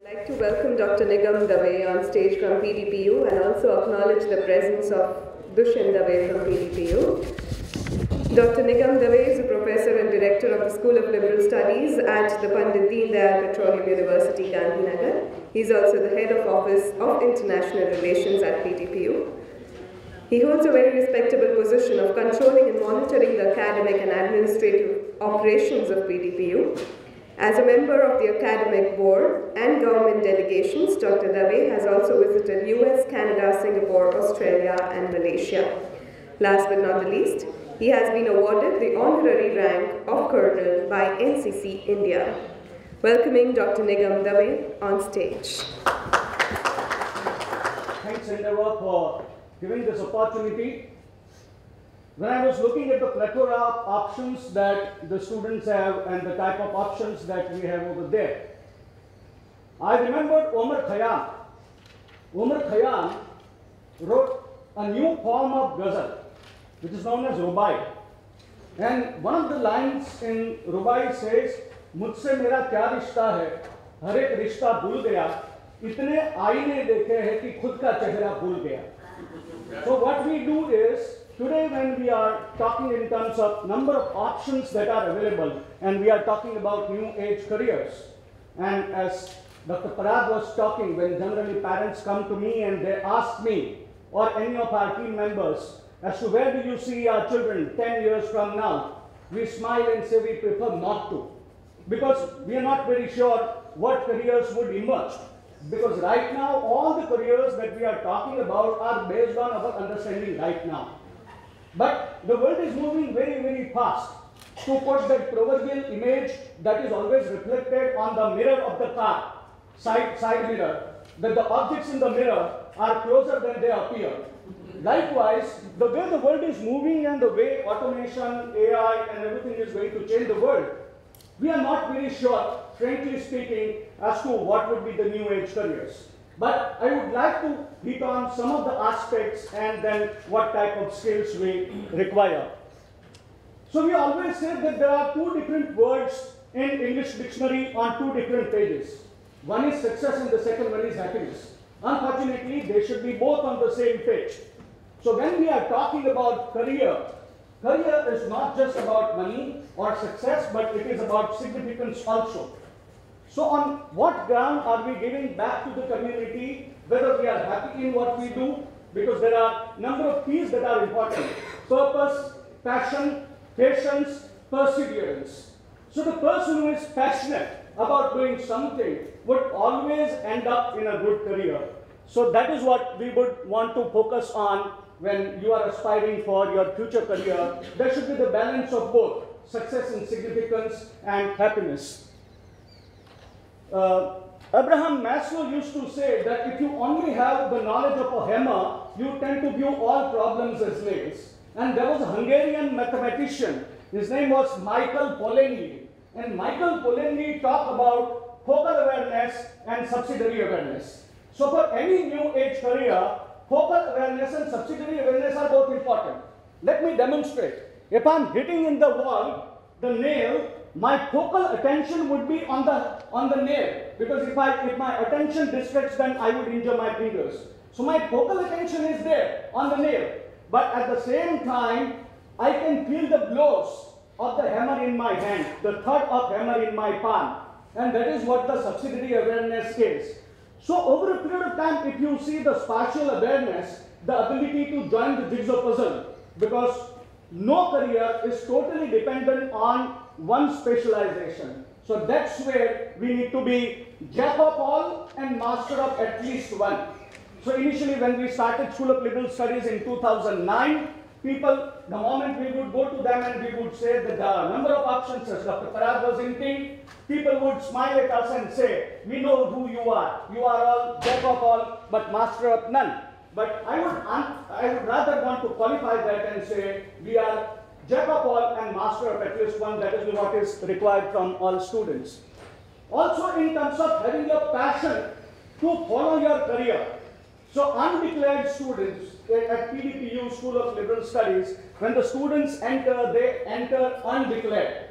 I'd like to welcome Dr. Nigam Dave on stage from PDPU and also acknowledge the presence of Dushan Dave from PDPU. Dr. Nigam Dave is a professor and director of the School of Liberal Studies at the Pandit Deen Dayal Petroleum University, Gandhinagar. He's also the head of Office of International Relations at PDPU. He holds a very respectable position of controlling and monitoring the academic and administrative operations of PDPU. As a member of the academic board and government delegations, Dr. Dave has also visited US, Canada, Singapore, Australia, and Malaysia. Last but not the least, he has been awarded the honorary rank of Colonel by NCC India. Welcoming Dr. Nigam Dave on stage. Thanks, Endeavor, for giving this opportunity. When I was looking at the plethora of options that the students have and the type of options that we have over there, I remembered Omar Khayyam. Omar Khayyam wrote a new form of ghazal, which is known as Rubai. And one of the lines in Rubai says, "Mujhse mera kya rishta hai, har ek rishta bhul gaya, itne aine dekhe hai ki khud ka chehra bhul gaya." So what we do is, today when we are talking in terms of number of options that are available, and we are talking about new age careers, and as Dr. Parag was talking, when generally parents come to me and they ask me or any of our team members as to where do you see our children 10 years from now, we smile and say we prefer not to, because we are not very sure what careers would emerge. Because right now, all the careers that we are talking about are based on our understanding right now. But the world is moving very, very fast. To put that proverbial image that is always reflected on the mirror of the car, side mirror, that the objects in the mirror are closer than they appear. Likewise, the way the world is moving and the way automation, AI, and everything is going to change the world, we are not very sure, frankly speaking, as to what would be the new age careers. But I would like to hit on some of the aspects and then what type of skills we require. So we always say that there are two different words in English dictionary on two different pages. One is success and the second one is happiness. Unfortunately, they should be both on the same page. So when we are talking about career, career is not just about money or success, but it is about significance also. So on what ground are we giving back to the community, whether we are happy in what we do, because there are a number of P's that are important: purpose, passion, patience, perseverance. So the person who is passionate about doing something would always end up in a good career. So that is what we would want to focus on when you are aspiring for your future career. There should be the balance of both success and significance and happiness. Abraham Maslow used to say that if you only have the knowledge of a hammer, you tend to view all problems as nails. And there was a Hungarian mathematician, his name was Michael Polanyi. And Michael Polanyi talked about focal awareness and subsidiary awareness. So for any new age career, focal awareness and subsidiary awareness are both important. Let me demonstrate. If I'm hitting in the wall, the nail, my focal attention would be on the nail, because if my attention distracts, then I would injure my fingers. So my focal attention is there on the nail, but at the same time, I can feel the blows of the hammer in my hand, the thud of hammer in my palm, and that is what the subsidiary awareness is. So over a period of time, if you see the spatial awareness, the ability to join the jigsaw puzzle, because no career is totally dependent on one specialization. So that's where we need to be jack of all and master of at least one. So initially when we started School of Liberal Studies in 2009, people, the moment we would go to them and we would say that there are a number of options, as Dr. Parag was hinting, people would smile at us and say, we know who you are all jack of all but master of none. But I would rather want to qualify that and say we are jack of all and master of at least one. That is what is required from all students. Also in terms of having a passion to follow your career. So undeclared students at PDPU School of Liberal Studies, when the students enter, they enter undeclared.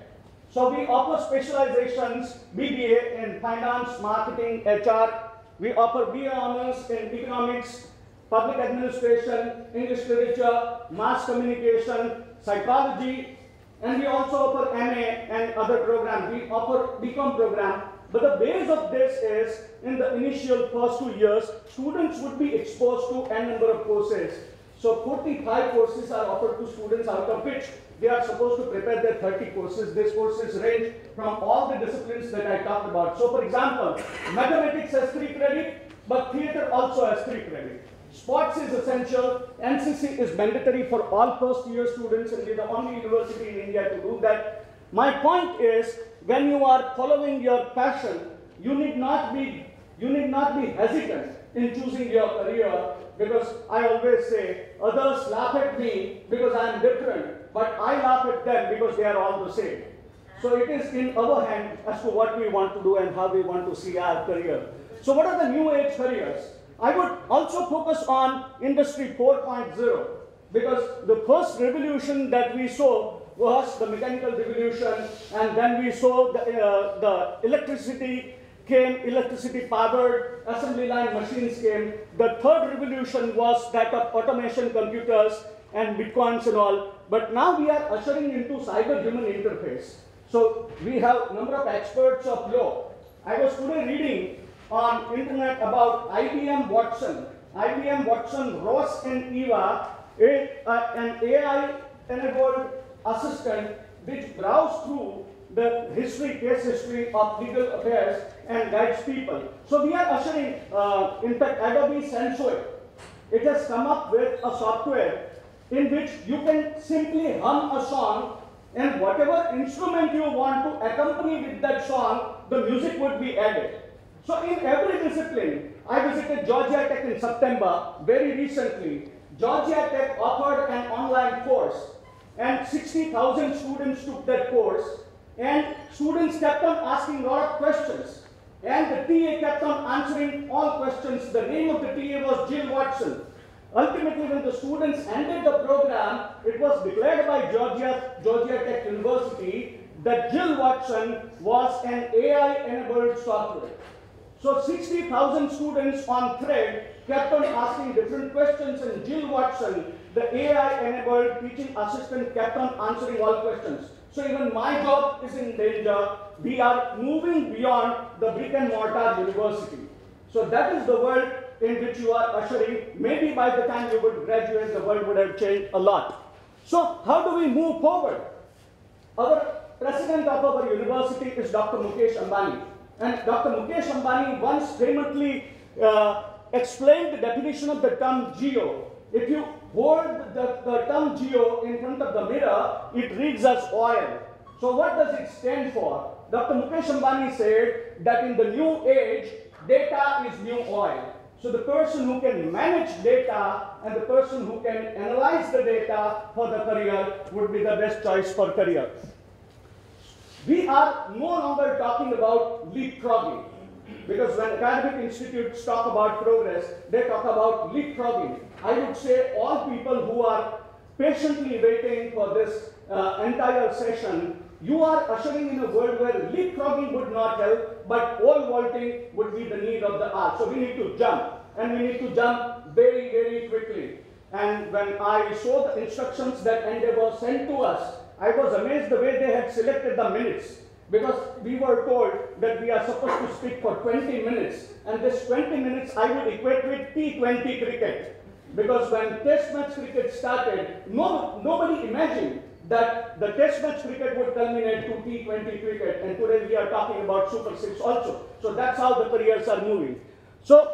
So we offer specializations, BBA in finance, marketing, HR. We offer BA honors in economics, public administration, English literature, mass communication, psychology, and we also offer MA and other programs. We offer BCom program. But the base of this is, in the initial first 2 years, students would be exposed to n number of courses. So 45 courses are offered to students, out of which they are supposed to prepare their 30 courses. These courses range from all the disciplines that I talked about. So for example, mathematics has 3 credit, but theater also has 3 credit. Sports is essential, NCC is mandatory for all first year students, and we are the only university in India to do that. My point is, when you are following your passion, you need not be hesitant in choosing your career, because I always say, others laugh at me because I am different, but I laugh at them because they are all the same. So it is in our hand as to what we want to do and how we want to see our career. So what are the new age careers? I would also focus on Industry 4.0, because the first revolution that we saw was the mechanical revolution, and then we saw the electricity came, electricity powered assembly line machines came. The third revolution was that of automation, computers, and bitcoins and all. But now we are ushering into cyber-human interface. So we have number of experts of law. I was today reading on internet about IBM Watson. IBM Watson, Ross and Eva, an AI-enabled assistant which browse through the case history of legal affairs and guides people. So we are ushering, in fact, Adobe Sensor, it has come up with a software in which you can simply hum a song, and whatever instrument you want to accompany with that song, the music would be added. So in every discipline, I visited Georgia Tech in September, very recently. Georgia Tech offered an online course, and 60,000 students took that course, and students kept on asking a lot of questions, and the TA kept on answering all questions. The name of the TA was Jill Watson. Ultimately, when the students ended the program, it was declared by Georgia Tech University that Jill Watson was an AI-enabled software. So 60,000 students on thread kept on asking different questions, and Jill Watson, the AI-enabled teaching assistant, kept on answering all questions. So even my job is in danger. We are moving beyond the brick and mortar university. So that is the world in which you are ushering. Maybe by the time you would graduate, the world would have changed a lot. So how do we move forward? Our president of our university is Dr. Mukesh Ambani. And Dr. Mukesh Ambani once famously explained the definition of the term geo. If you hold the term geo in front of the mirror, it reads as oil. So what does it stand for? Dr. Mukesh Ambani said that in the new age, data is new oil. So the person who can manage data and the person who can analyze the data for the career would be the best choice for career. We are no longer talking about leapfrogging, because when academic institutes talk about progress, they talk about leapfrogging. I would say all people who are patiently waiting for this entire session, you are ushering in a world where leapfrogging would not help, but pole vaulting would be the need of the hour. So we need to jump, and we need to jump very, very quickly. And when I saw the instructions that Endeavor sent to us, I was amazed the way they had selected the minutes, because we were told that we are supposed to speak for 20 minutes, and this 20 minutes I would equate with T20 cricket, because when Test match cricket started, nobody imagined that the Test match cricket would culminate to T20 cricket, and today we are talking about Super 6 also. So that's how the careers are moving. So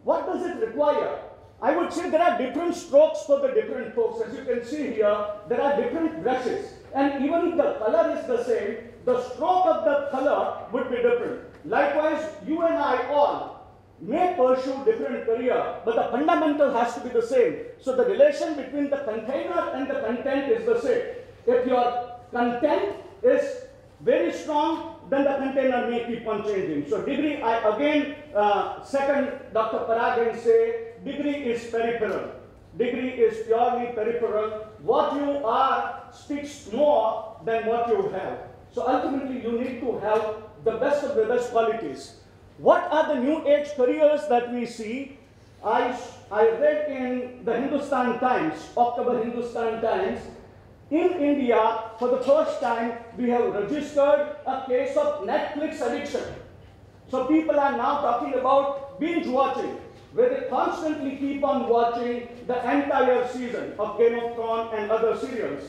what does it require? I would say there are different strokes for the different folks. As you can see here, there are different brushes. And even if the color is the same, the stroke of the color would be different. Likewise, you and I all may pursue different career, but the fundamental has to be the same. So the relation between the container and the content is the same. If your content is very strong, then the container may keep on changing. So degree, I again second Dr. Parag and say, degree is peripheral. Degree is purely peripheral. What you are speaks more than what you have. So ultimately, you need to have the best of the best qualities. What are the new age careers that we see? I read in the Hindustan Times, October Hindustan Times, in India, for the first time, we have registered a case of Netflix addiction. So people are now talking about binge watching, where they constantly keep on watching the entire season of Game of Thrones and other serials.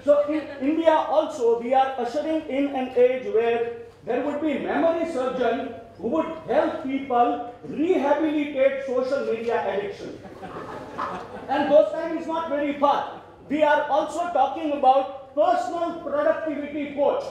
So in India also, we are ushering in an age where there would be memory surgeon who would help people rehabilitate social media addiction. And those time is not very far. We are also talking about personal productivity coach.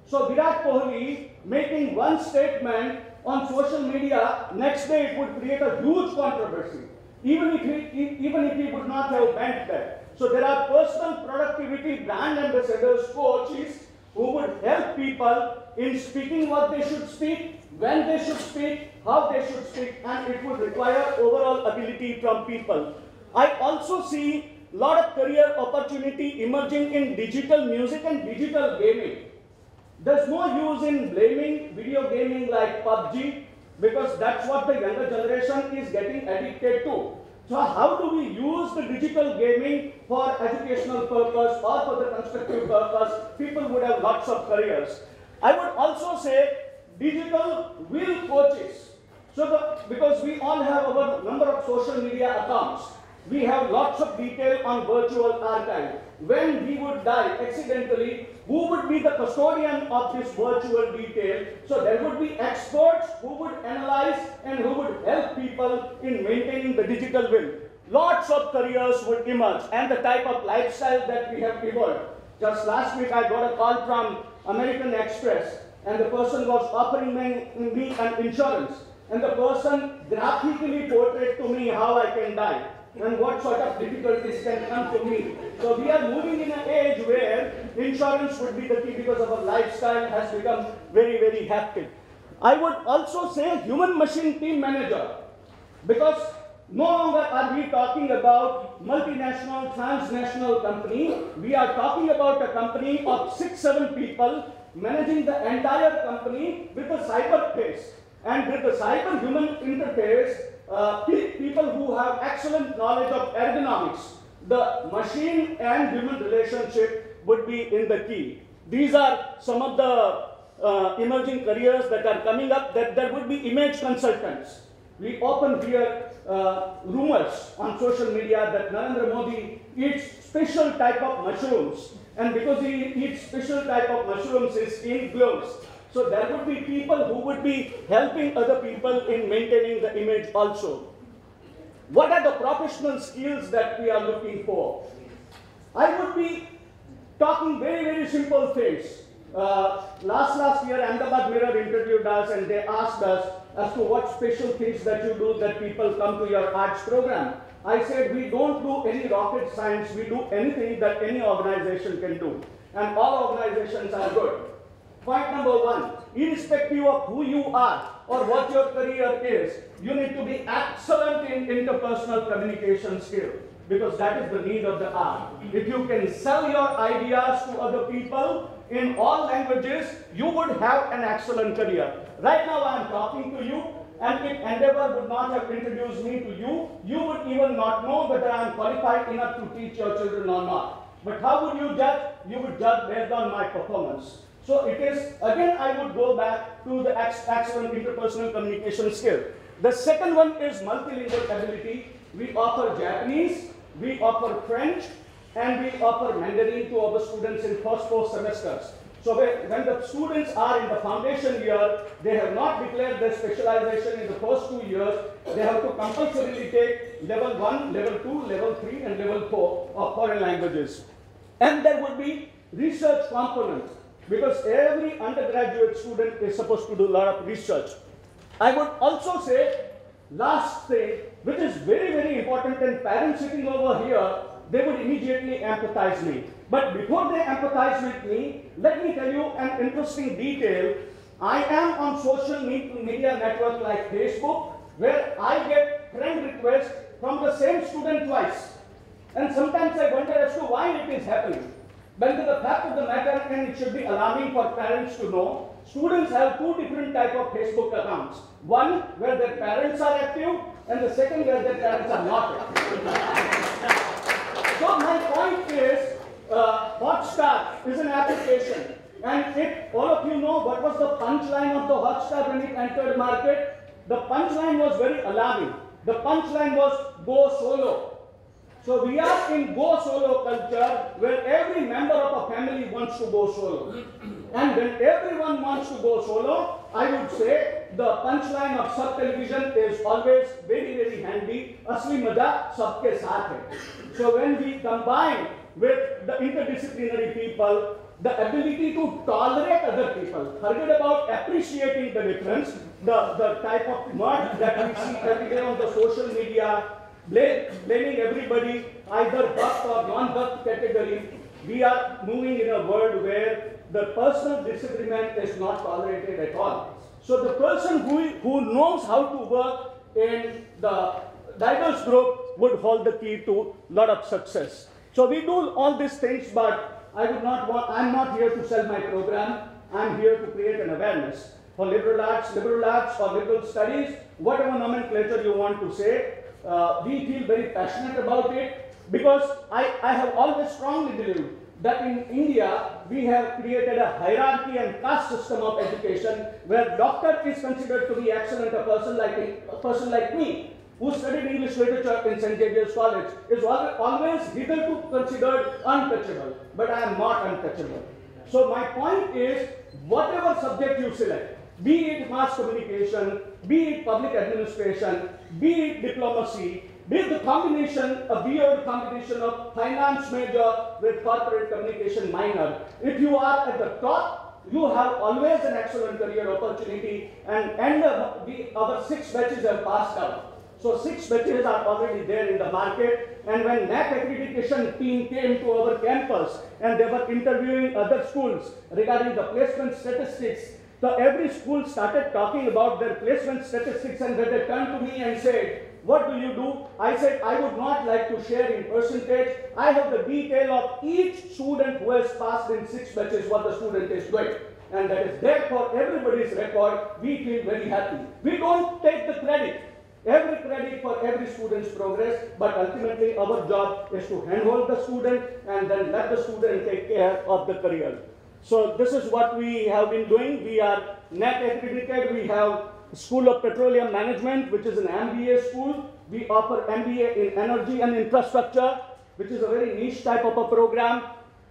So Virat Kohli making one statement on social media, next day it would create a huge controversy, even if he would not have meant that. So there are personal productivity brand ambassadors, coaches, who would help people in speaking what they should speak, when they should speak, how they should speak, and it would require overall ability from people. I also see a lot of career opportunity emerging in digital music and digital gaming. There's no use in blaming video gaming like PUBG, because that's what the younger generation is getting addicted to. So how do we use the digital gaming for educational purpose or for the constructive purpose? People would have lots of careers. I would also say digital will coaches. So because we all have our number of social media accounts, we have lots of detail on virtual archive. When we would die accidentally, who would be the custodian of this virtual detail? So there would be experts who would analyze and who would help people in maintaining the digital will. Lots of careers would emerge, and the type of lifestyle that we have evolved. Just last week I got a call from American Express, and the person was offering me an insurance, and the person graphically portrayed to me how I can die and what sort of difficulties can come to me. So we are moving in an age where insurance would be the key, because our lifestyle has become very, very hectic. I would also say human-machine team manager, because no longer are we talking about multinational, transnational company. We are talking about a company of 6-7 people managing the entire company with a cyber base. And with the cyber human interface, people who have excellent knowledge of ergonomics, the machine and human relationship would be in the key. These are some of the emerging careers that are coming up. That there would be image consultants. We often hear rumors on social media that Narendra Modi eats special type of mushrooms, and because he eats special type of mushrooms, his skin glows. So there would be people who would be helping other people in maintaining the image also. What are the professional skills that we are looking for? I would be talking very, very simple things. Last year, Ahmedabad Mirror interviewed us, and they asked us as to what special things that you do that people come to your arts program. I said, we don't do any rocket science, we do anything that any organization can do. And all organizations are good. Point number one, irrespective of who you are or what your career is, you need to be excellent in interpersonal communication skill, because that is the need of the hour. If you can sell your ideas to other people in all languages, you would have an excellent career. Right now I am talking to you, and if Endeavor would not have introduced me to you, you would even not know whether I am qualified enough to teach your children or not. But how would you judge? You would judge based on my performance. So it is, again, I would go back to the excellent interpersonal communication skill. The second one is multilingual ability. We offer Japanese, we offer French, and we offer Mandarin to our students in first 4 semesters. So when the students are in the foundation year, they have not declared their specialization in the first 2 years. They have to compulsorily take level 1, level 2, level 3, and level 4 of foreign languages. And there would be research component, because every undergraduate student is supposed to do a lot of research. I would also say, last thing, which is very, very important, and parents sitting over here, they would immediately empathize me. But before they empathize with me, let me tell you an interesting detail. I am on social media network like Facebook, where I get friend requests from the same student twice. And sometimes I wonder as to why it is happening. But the fact of the matter, and it should be alarming for parents to know, students have two different types of Facebook accounts. One where their parents are active, and the second where their parents are not active. So my point is, Hotstar is an application. And if all of you know what was the punchline of the Hotstar when it entered market, the punchline was very alarming. The punchline was go solo. So we are in go solo culture where every member of a family wants to go solo. And when everyone wants to go solo, I would say the punchline of sub television is always very, very handy. Asli maza sabke saath hai. So when we combine with the interdisciplinary people, the ability to tolerate other people, forget about appreciating the difference, the type of mud that we see every day on the social media, blaming everybody, either buff or non-buff category. We are moving in a world where the personal disagreement is not tolerated at all. So the person who knows how to work in the diverse group would hold the key to a lot of success. So we do all these things, but I'm not here to sell my program. I'm here to create an awareness for liberal arts, or liberal studies, whatever nomenclature you want to say. We feel very passionate about it because I have always strongly believed that in India we have created a hierarchy and caste system of education where doctor is considered to be excellent. A person like me, who studied English literature in St. Xavier's College, is always hitherto considered untouchable, but I am not untouchable. So my point is, whatever subject you select, be it mass communication, be it public administration, be it diplomacy, be it the combination, a weird combination of finance major with corporate communication minor, if you are at the top, you have always an excellent career opportunity, and our 6 batches have passed out. So 6 batches are already there in the market, and when NAC accreditation team came to our campus and they were interviewing other schools regarding the placement statistics, so every school started talking about their placement statistics, and when they turned to me and said, what do you do? I said, I would not like to share in percentage. I have the detail of each student who has passed in 6 batches, what the student is doing. And that is there for everybody's record. We feel very happy. We don't take the credit. Every credit for every student's progress, but ultimately our job is to handhold the student and then let the student take care of the career. So this is what we have been doing. We are NAC accredited. We have School of Petroleum Management, which is an MBA school. We offer MBA in Energy and Infrastructure, which is a very niche type of a program.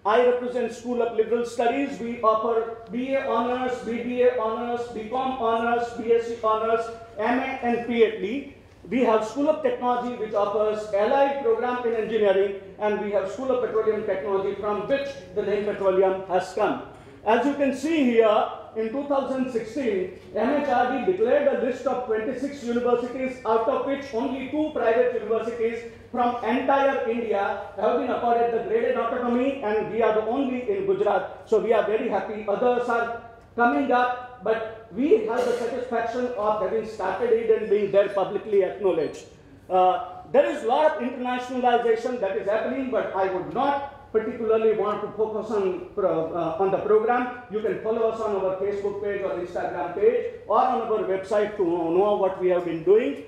I represent School of Liberal Studies. We offer BA Honors, BBA Honors, BCom Honors, BSc Honors, MA and PhD. We have School of Technology, which offers allied program in engineering, and we have School of Petroleum Technology, from which the name petroleum has come. As you can see here, in 2016, MHRD declared a list of 26 universities, out of which only 2 private universities from entire India have been accorded the graded autonomy, and we are the only in Gujarat. So we are very happy. Others are coming up, but we have the satisfaction of having started it and being there publicly acknowledged. There is a lot of internationalization that is happening, but I would not particularly want to focus on the program. You can follow us on our Facebook page or Instagram page or on our website to know what we have been doing.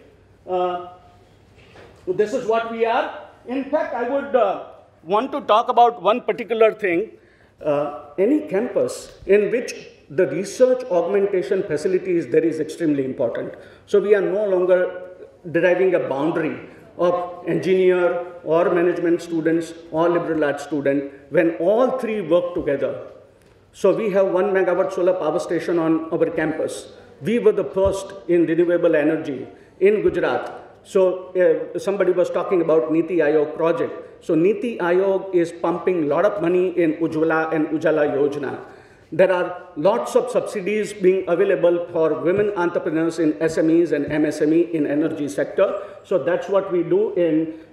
This is what we are. In fact, I would want to talk about one particular thing. Any campus in which the research augmentation facility is there is extremely important. So we are no longer deriving a boundary of engineer or management students or liberal arts student when all 3 work together. So we have 1 megawatt solar power station on our campus. We were the first in renewable energy in Gujarat. So somebody was talking about Niti Aayog project. So Niti Aayog is pumping a lot of money in Ujjwala and Ujjala Yojana. There are lots of subsidies being available for women entrepreneurs in SMEs and MSME in energy sector. So that's what we do.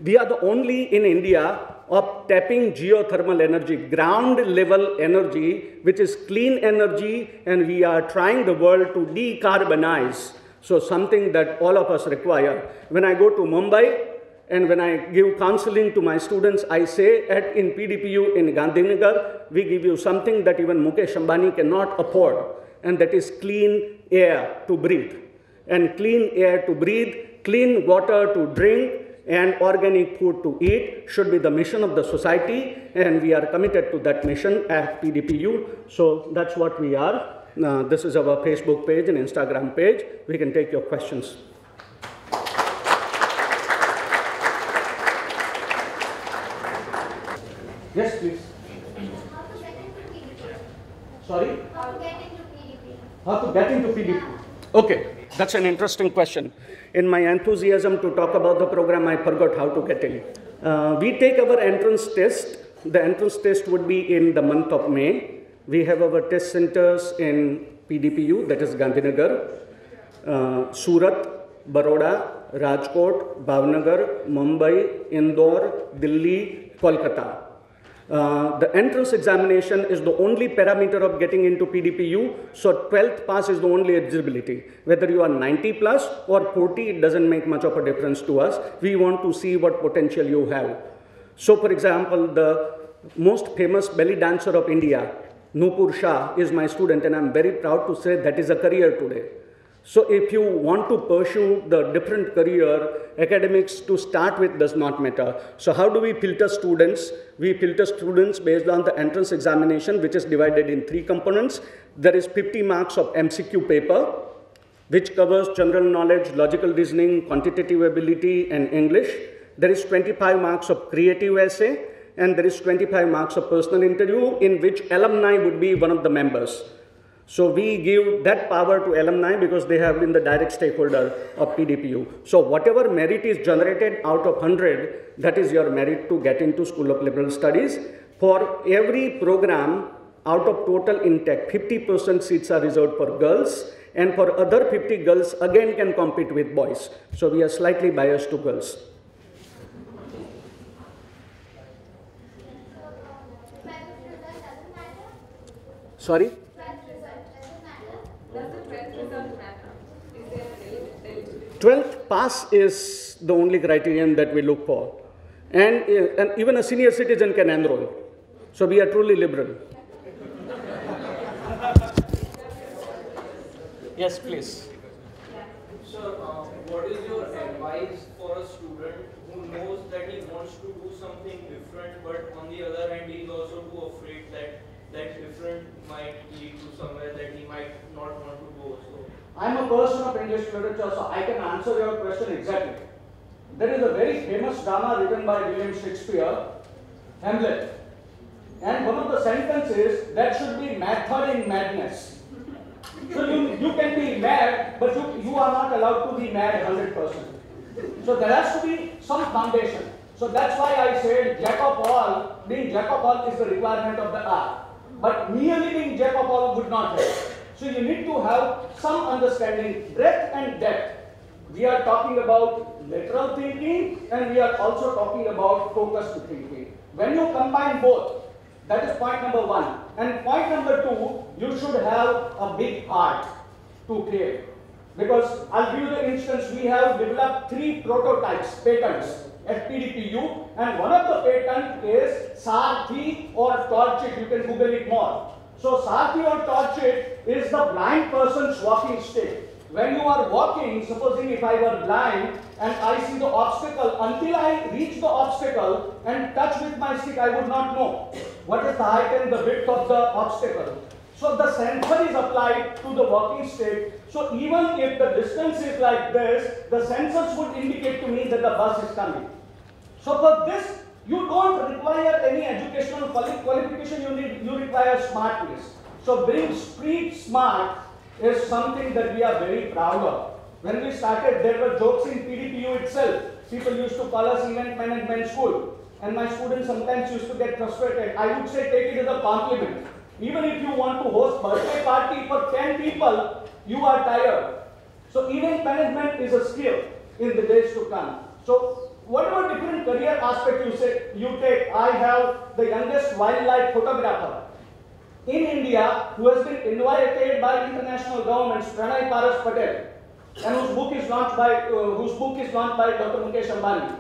We are the only in India of tapping geothermal energy, ground level energy, which is clean energy, and we are trying the world to decarbonize. So something that all of us require. When I go to Mumbai, And when I give counseling to my students, I say in PDPU in Gandhinagar, we give you something that even Mukesh Ambani cannot afford, and that is clean air to breathe. And clean air to breathe, clean water to drink, and organic food to eat should be the mission of the society, and we are committed to that mission at PDPU. So that's what we are. This is our Facebook page and Instagram page. We can take your questions. Yes, please. How to get into PDPU? Sorry? How to get into PDPU? How to get into PDPU? Okay, that's an interesting question. In my enthusiasm to talk about the program, I forgot how to get in. We take our entrance test. The entrance test would be in the month of May. We have our test centers in PDPU, that is Gandhinagar, Surat, Baroda, Rajkot, Bhavnagar, Mumbai, Indore, Delhi, Kolkata. The entrance examination is the only parameter of getting into PDPU, so 12th pass is the only eligibility. Whether you are 90 plus or 40, it doesn't make much of a difference to us. We want to see what potential you have. So for example, the most famous belly dancer of India, Nupur Shah, is my student, and I'm very proud to say that is a career today. So if you want to pursue the different career, academics to start with does not matter. So how do we filter students? We filter students based on the entrance examination, which is divided in 3 components. There is 50 marks of MCQ paper, which covers general knowledge, logical reasoning, quantitative ability, and English. There is 25 marks of creative essay, and there is 25 marks of personal interview, in which alumni would be one of the members. So we give that power to alumni because they have been the direct stakeholder of PDPU. So whatever merit is generated out of 100, that is your merit to get into School of Liberal Studies. For every program, out of total intake, 50% seats are reserved for girls, and for other 50 girls again can compete with boys. So we are slightly biased to girls. Sorry? 12th pass is the only criterion that we look for. And even a senior citizen can enroll. So we are truly liberal. Yes, please. Sir, what is your advice for a student who knows that he wants to do something different, but on the other hand, he is also too afraid that that different might lead to somewhere that he might not want to go? So I'm a person of English literature, so I can answer your question exactly. There is a very famous drama written by William Shakespeare, Hamlet. And one of the sentences is, there should be method in madness. So you can be mad, but you are not allowed to be mad 100%. So there has to be some foundation. So that's why I said jack of all, being jack of all is the requirement of the art. But merely being jack of all would not help. So you need to have some understanding, breadth and depth. We are talking about lateral thinking, and we are also talking about focused thinking. When you combine both, that is point number 1. And point number 2, you should have a big heart to fail. Because I'll give you the instance, we have developed 3 prototypes, patents at PDPU, and one of the patent is Sarthi or Torch It. You can Google it more. So Sarthi or Torch It is the blind person's walking stick. When you are walking, supposing if I were blind and I see the obstacle, until I reach the obstacle and touch with my stick, I would not know what is the height and the width of the obstacle. So the sensor is applied to the walking stick. So even if the distance is like this, the sensors would indicate to me that the bus is coming. So for this, you don't require any educational qualification, you require smartness. So being street smart is something that we are very proud of. When we started, there were jokes in PDPU itself. People used to call us event management school. And my students sometimes used to get frustrated. I would say take it as a compliment. Even if you want to host birthday party for 10 people, you are tired. So event management is a skill in the days to come. So whatever different career aspect you take, I have the youngest wildlife photographer in India who has been invited by international governments, Pranay Paras Patel, and whose book is launched by Dr. Mukesh Ambani.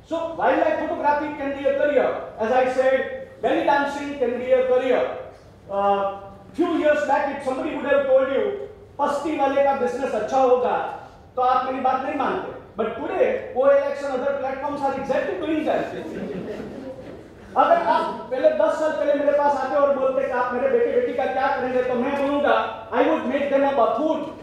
So wildlife photography can be a career. As I said, belly dancing can be a career. Few years back, if somebody would have told you, pasti wale ka business अच्छा होगा, तो आप मेरी बात नहीं मानते. But today, OLX and other platforms are exactly doing that. अगर आप पहले 10 साल पहले मेरे पास आते और बोलते कि आप मेरे बेटे बेटी का क्या करेंगे, तो मैं बोलूँगा, I would make them a buffoon,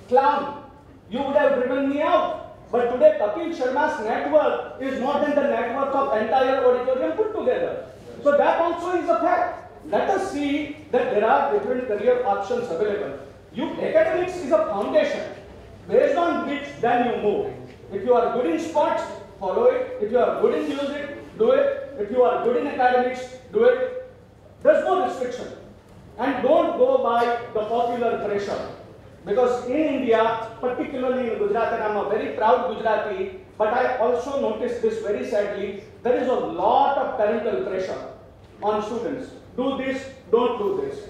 clown. You would have driven me out. But today, Kapil Sharma's net worth is more than the net worth of entire auditorium put together. So that also is a fact. Let us see that there are different career options available. Academics is a foundation based on which then you move. If you are good in sports, follow it. If you are good in music, do it. If you are good in academics, do it. There's no restriction. And don't go by the popular pressure. Because in India, particularly in Gujarat, and I'm a very proud Gujarati, but I also noticed this very sadly, there is a lot of parental pressure on students. Do this, don't do this.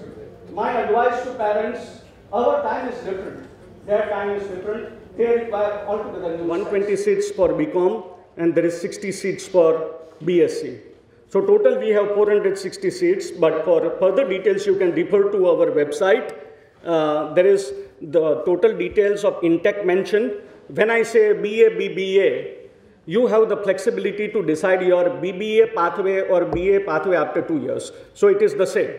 My advice to parents, our time is different. Their time is different. They require altogether new 120 seats for BCom and there is 60 seats for BSc. So total we have 460 seats, but for further details you can refer to our website. There is the total details of intake mentioned. When I say BA, BBA, you have the flexibility to decide your BBA pathway or BA pathway after 2 years. So it is the same.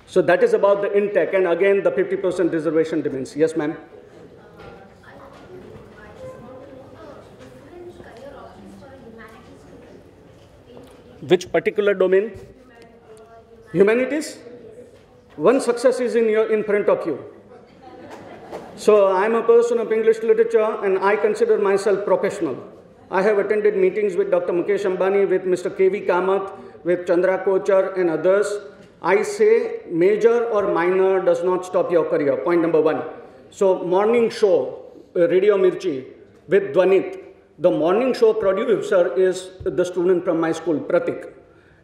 So that is about the intake, and again the 50% reservation remains. Yes, ma'am. Which particular domain? Humanities? One success is in front of you. So I am a person of English literature and I consider myself professional. I have attended meetings with Dr. Mukesh Ambani, with Mr. K.V. Kamath, with Chandra Kochar and others. I say major or minor does not stop your career. Point number one. So morning show, Radio Mirchi with Dwanit. The morning show producer is the student from my school, Pratik.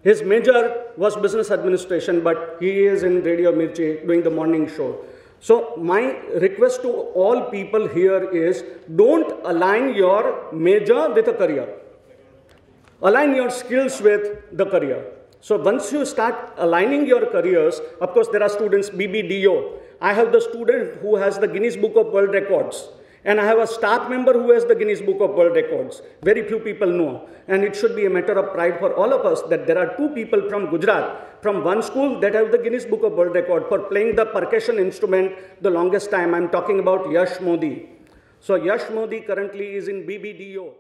His major was business administration, but he is in Radio Mirchi doing the morning show. So my request to all people here is, don't align your major with a career. Align your skills with the career. So once you start aligning your careers, of course there are students, BBDO. I have the student who has the Guinness Book of World Records. And I have a staff member who has the Guinness Book of World Records. Very few people know. And it should be a matter of pride for all of us that there are two people from Gujarat, from one school, that have the Guinness Book of World Record for playing the percussion instrument the longest time. I'm talking about Yash Modi. So Yash Modi currently is in BBDO.